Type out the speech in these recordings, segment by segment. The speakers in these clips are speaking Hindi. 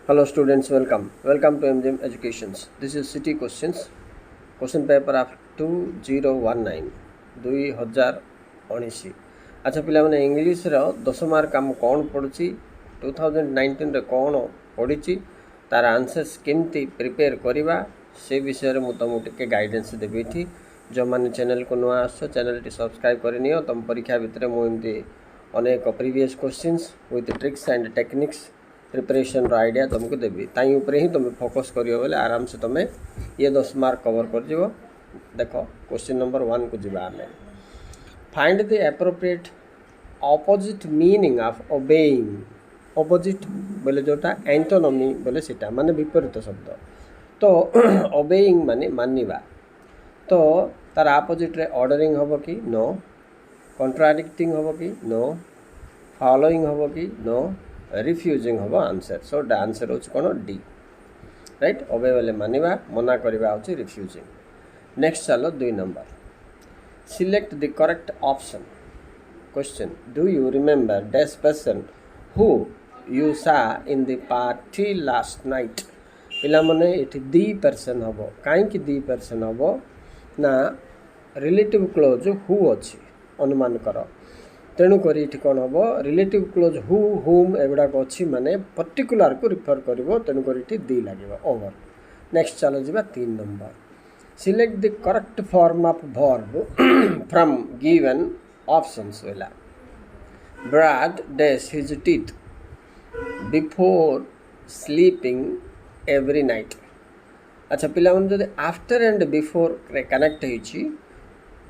Hello students, welcome to MGM Educations. This is city questions, question paper of 2019 2019। अच्छा पिलाने इंग्लीश रो 10 मार्क आम कौन पढ़ुची 2019 रे कौन पढ़ी तार आंसर्स केमती प्रिपेयर करवा से विषय में तुमको टिके गाइडेंस देवी थी। जो मैंने चैनल को नुआ आस चैनल टी सब्सक्राइब करनी तुम परीक्षा भितर मुझे अनेक previous questions with tricks and techniques preparation idea तुमको देवी ताई उपरे ही तुम फोकस करियो बोले आराम से तुम ये 10 मार्क कवर कर जीवो। देखो क्वेश्चन नंबर 1 को जीवा आमे find the appropriate opposite meaning of obeying. Opposite बोले जोटा एंटोनमी बोले सीटा माने विपरीत शब्द तो ओबेइंग माने मानिबा तो तार ऑपोजिट रे ऑर्डरिंग होबो कि नो, कॉन्ट्राडिक्टिंग होबो कि नो, फॉलोइंग होबो कि नो, रिफ्यूजिंग हम आंसर। सो द आंसर हो कौन डी राइट। ओबे बोले मानिबा मना करवा हो रिफ्यूजिंग। नेक्स्ट चलो 2 number select the correct option. Question do you remember dash person who you saw in the party last night. पिला माने एठी दी पर्सन हम कहीं दी पर्सन हम ना रिलेटिव क्लोज हु अच्छी अनुमान कर तेणुक ये कौन हम रिलेटिव क्लोज हु हुम एगुड़ाक अच्छी माने पर्टिकुलर को रिफर कर तेणुक ये दी लगे ओवर। नेक्स्ट चलो जी 3 number select the correct form of verb from given options. वेला brush dash his teeth before sleeping every night. अच्छा पिला जो आफ्टर एंड बिफोर कनेक्ट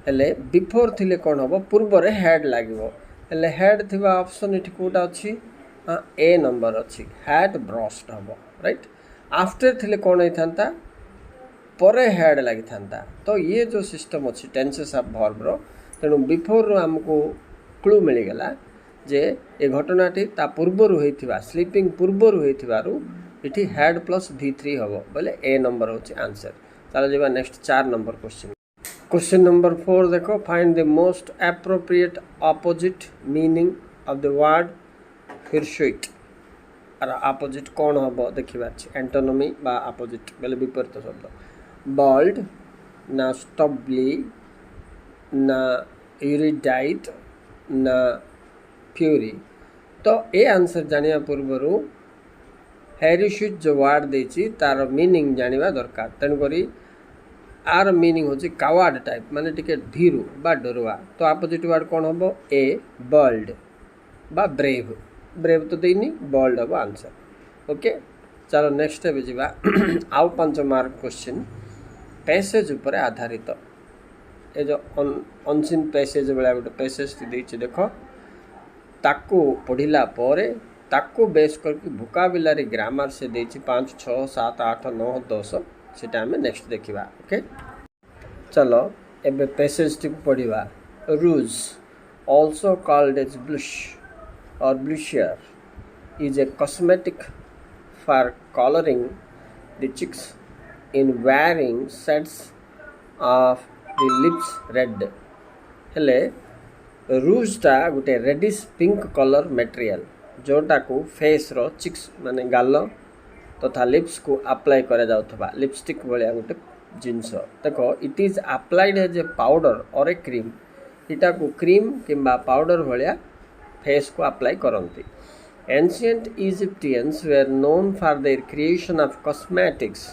हेले बिफोर थिले कौन हम पूर्व हेड लगे हेले हेड थिबा ऑप्शन ये कौटा अच्छी ए नंबर अच्छी हैड ब्रश्ड हम राइट। आफ्टर थिले कौन होता परे हेड लगी था तो ये जो सिस्टम अच्छी टेंसेस ऑफ वर्ब रो तेणु बिफोर आमको क्लू मिलगला जे ये घटनाटी ता पूर्वर होइथिबा स्लीपिंग पूर्वर होइथिबारु इठी हेड प्लस V3 हम बोले ए नंबर होची आंसर। चलो जीवा next 4 number question. Question number 4 देखो find the most appropriate opposite meaning of the word hirsute. और ऑपोजिट कौन हम देखा एंटोनमी बा ऑपोजिट बोले विपरीत शब्द बॉल्ड ना स्टबली ना यूरिडाइट ना फ्यूरी। तो ये आंसर जानिया पूर्वर हेरिशुइट जो वर्ड देछि तार मीनिंग जानिबा दरकार। तेणुकरी आर मीनिंग होची कावार्ड टाइप माने टिके धीरू बा डरुआ तो ऑपोजिट वर्ड कौन हम ए बॉल्ड बा ब्रेव। ब्रेव तो देनी बॉल्ड हम आंसर। ओके चलो नेक्स्ट है जीवा आउ 5 मार्क क्वेश्चन पैसेज उपर आधारित। ये जो अनसीन पैसेज बेला गोटे पैसेज देछि देखो ताकू पढ़िला परे ताकू बेस करके भोकाबुलारी ग्रामर से देछि 5 6 7 8 9 10 सेटा हमें नेक्स्ट देखा। ओके चलो एबे पैसेज टी पढ़िबा rouge also called as blush or blusher is a cosmetic for colouring the cheeks in wearing sets of the lips red. हेले रूजटा गोटे रेडिश पिंक कलर मटेरियल जोटा को फेस रो चिक्स माने गाल तथा लिप्स को अप्लाई करा जाउथबा लिपस्टिक भलिया गोटे जिनस देखो it is applied as a powder or a cream. इटा को क्रीम किंबा पाउडर भलिया फेस को अप्लाई करती। Ancient Egyptians were known for their creation of cosmetics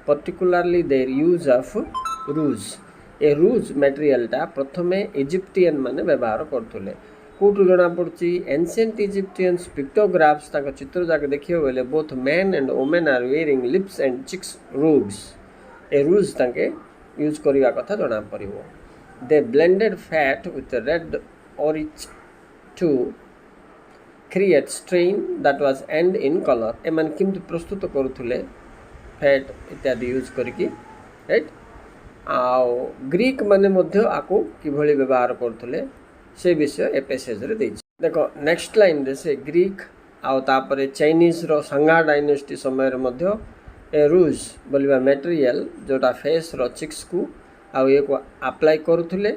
particularly their use of rouge. ए रूज मटेरियलटा प्रथमे इजिप्टियन माने व्यवहार करथुले कौटू जना पड़ी एंशिएंट इजिप्टियंस पिक्टोग्राफ्स चित्र जाके देखिए बोले both men and women are wearing lips and cheeks rouge. ए रूज ताके यूज करवा कथा जना पड़ो। They blended fat with red orange to create strain that was and in colour. एमन किमती प्रस्तुत करुले फैट इत्यादि यूज करके राइट। आउ ग्रीक माने मध्य आको किभली व्यवहार करथुले से विषय ए पैसेज रे देछि। देखो नेक्स्ट लाइन रे से ग्रीक आउ तापरे चाइनीज रो संगा डायनेस्टी समय रे मध्य ए रूज बोलिबा मटेरियल जोटा फेस रो चिक्स को आउ ये को अप्लाई करुथुले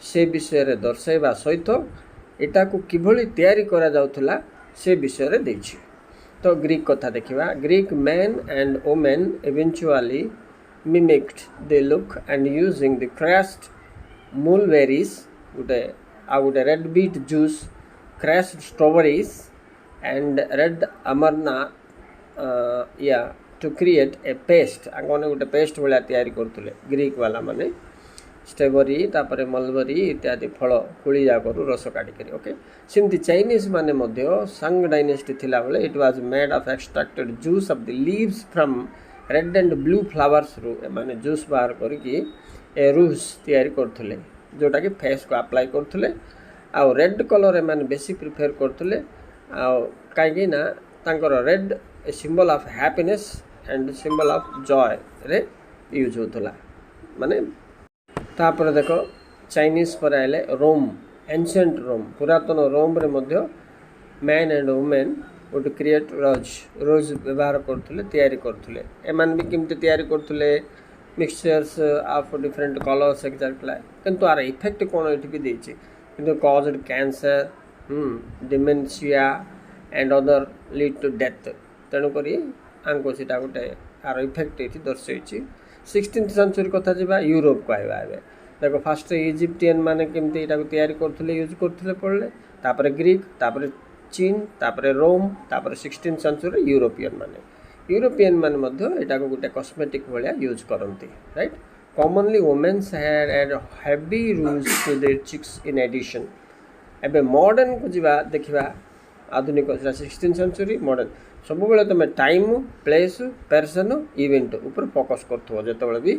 से विषय रे दर्शाइबा सहित एटा को किभली तयारी करा जाउथला से विषय रे देछि। तो ग्रीक कथा देखा Greek men and women eventually mimicked the look and using the crushed mulberries गोटे आ गोटे red beet juice crushed strawberries and red amaranth या टू क्रिएट ए पेस्ट आगे गोटे पेस्ट भाया तैयारी करते ग्रीक वाला माने स्ट्रॉबेरी तापर मलबरी इत्यादि फल कोली जाकरू रस काटिक ओके सेमती चाइनीज माने मध्य सांग डायनेस्टी थिला बेले it was made of extracted juice of the leaves from red and blue flowers रु माने जूस बाहर करके ए रूज तैयारी करथुले जोटा कि फेस को अप्लाई करथुले आ रेड कलर माने बेसी प्रिफर करथुले आ काई ना तांकर red a symbol of happiness and symbol of Joy रे यूज होतला माने तापर देख चाइनीज पर आए रोम एंशिएंट रोम पुरातन रोम रे मध्य मैन एंड वुमेन गोटे क्रिएट रोज व्यवहार करथुले तैयारी करथुले एमान भी केमते तैयारी करथुले mixtures of different colours exactly किंतु आर इफेक्ट कोन एठी भी देछि किंतु caused cancer dementia and other lead to death तेणु करी आंको सीटा गोटे आर इफेक्ट एठी दर्शाइछि 16th सेंचुरी कथा जबा यूरोप को आइबा एबे देखो फर्स्ट इजिप्टियन माने केमते एटा को तैयारी करथुले यूज करथुले पड़ले तापर ग्रीक तापर चीन तापर रोम तापर 16th सेंचुरी यूरोपियन माने मध्य एटा को गोटे कॉस्मेटिक भलिया यूज करंती right commonly womens had heavy rouge to their cheeks in addition एबे मॉडर्न को जिबा देखिबा आधुनिक 16th सेंचुरी मॉडर्न सब बेले तुम टाइम प्लेस पर्सन इवेंट ऊपर फोकस करथो जेतबेले भी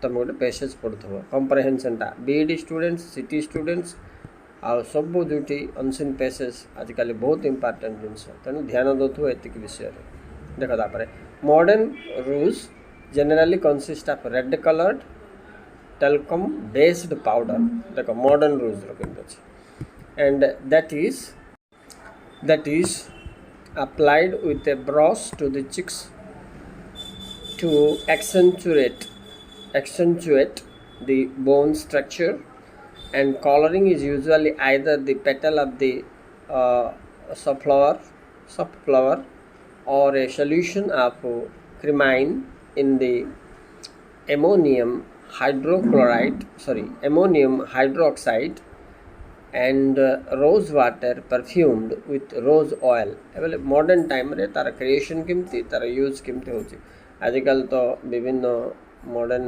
तुम गोटे पैसेज पढ़ुथो कंप्रेहेंशनटा बीईडी स्टूडेंट्स सिटी स्टूडेंट्स आ सब जोटी अनसीन पैसेज आजिकल बहुत इंपोर्टेंट जिनस तेणु ध्यान दौथु एतिक विषय देख तापर modern ROUGE generally consist of red coloured talcum based powder देख मॉडर्न रूज रखी and that is applied with a brush to the cheeks to accentuate the bone structure and coloring is usually either the petal of the soft flower or a solution of cremine in the ammonium hydroxide and rose water perfumed with rose oil एवं मॉडर्न टाइम रे तार क्रिएशन केमती तार यूज केमती होची आजिकल तो विभिन्न मॉडर्न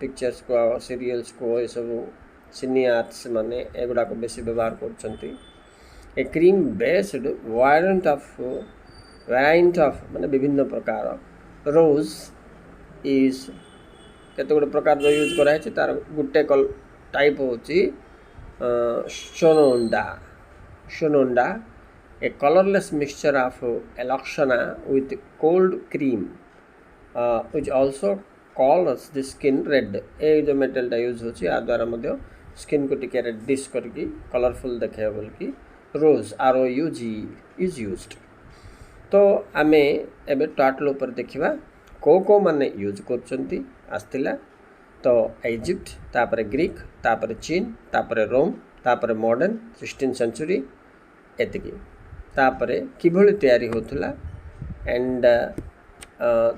पिक्चर्स को सीरियल्स को ये सब सिनी आर्ट्स माने एगुड़ा को बेसी व्यवहार करछंती ए क्रीम बेस्ड वेरिएंट ऑफ माने विभिन्न प्रकार रोज इज केते गुड प्रकार जो यूज करा है तार गुटे कल टाइप होची Shononda, a colorless mixture of Aloxana with cold cream, which also colors the skin red. ए जो मेटल टा यूज होची आ द्वारा मध्य स्किन को टिके रेडिश करके कलरफुल देखे बोल की रोज ROUG इज यूज्ड तो आमे एबे टाटल ऊपर देखिबा को माने यूज करचंती आस्तिला तो इजिप्ट तापर ग्रीक तापर चीन तापर रोम तापर मॉडर्न 16th सेंचुरी एतिकी तापर किभली तैयारी होतला एंड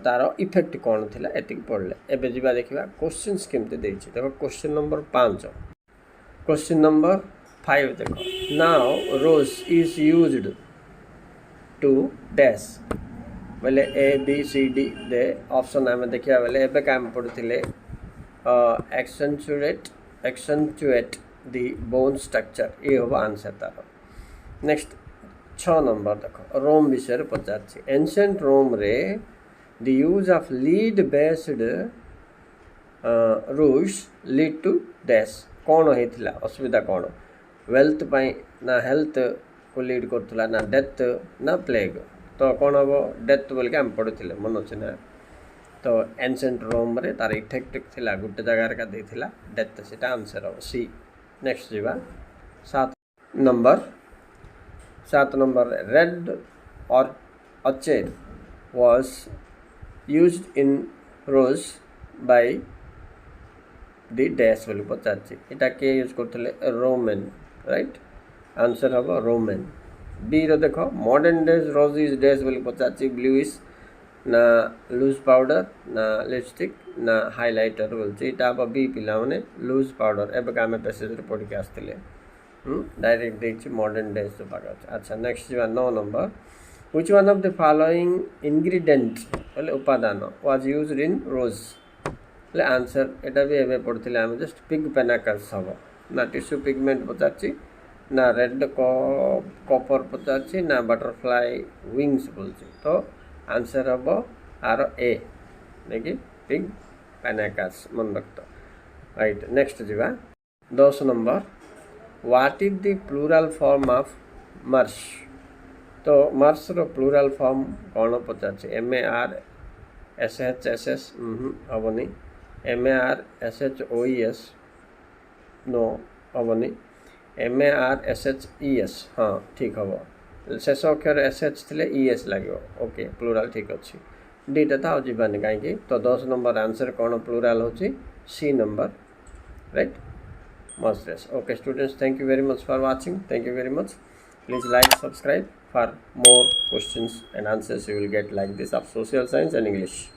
तार इफेक्ट कौन थिला एतिकी पड़ले एबे जिबा देखिबा क्वेश्चंस केमते देछि देखो क्वेश्चन नंबर 5 क्वेश्चन नंबर 5 देखो now rose is used to dash बोले ABCD दे ऑप्शन आमे देखिया बोले एबे काम पड़थिले accentuate the bone structure ये होगा आंसर तार नेक्स्ट 6 नंबर देखो रोम विषय पचार एंशिएंट रोम रे the use of lead based rouge lead to dash कौन होता असुविधा कौन वेल्थ पाई ना हेल्थ को लीड करथुला ना डेथ ना प्लेग तो कौन हम डेथ बोल के आम पढ़ुले मन अच्छे ना तो एंशिएंट रोम रे तार इफेक्ट थिला गुटे जगार का देथिला डेथ सेटा आंसर हो सी नेक्स्ट जीवा 7 नंबर रेड और orchid was used in rose by the dash बोली पचार एटा के यूज करथले रोमन राइट आंसर हम रोमन बी रो देख modern days rose is days बोली पचार ब्लूइश ना लूज पाउडर ना लिपस्टिक ना हाइलाइटर बोलছি এটা अब बी पिला माने लूज पाउडर एबे आम पैसेज रे पढ़ के आसते डायरेक्ट देखिए मॉडर्न डेज तो पाक अच्छा नेक्स्ट जो 9 number which one of the following ingredient बोले उपादान वाज यूज्ड इन रोज बोले आंसर एटा भी एबे पढ़थिले हम जस्ट पिग पेनाकल्स हम ना टिश्यू पिगमेंट पचारछि ना रेड कॉपर पचारछि ना बटरफ्लाई विंग्स बोलछि तो आंसर हम आर ए देखिए पिग पेनाकल्स मन रखत राइट नेक्स्ट जीवा 10 number what is the plural form of marsh तो मर्स रो प्लूरल फॉर्म कौन पचार MARSHSS हेनी MARSHOES नो हेनी MARSHES हाँ ठीक हम शेष अक्षर SH थे ES लगे ओके प्लूराल ठीक अच्छे डीटा था जानी कहीं तो 10 नंबर आंसर कौन प्लूराल हो सी नंबर राइट मर्स okay students thank you very much for watching thank you very much please like subscribe for more questions and answers you will get like this of social science and English.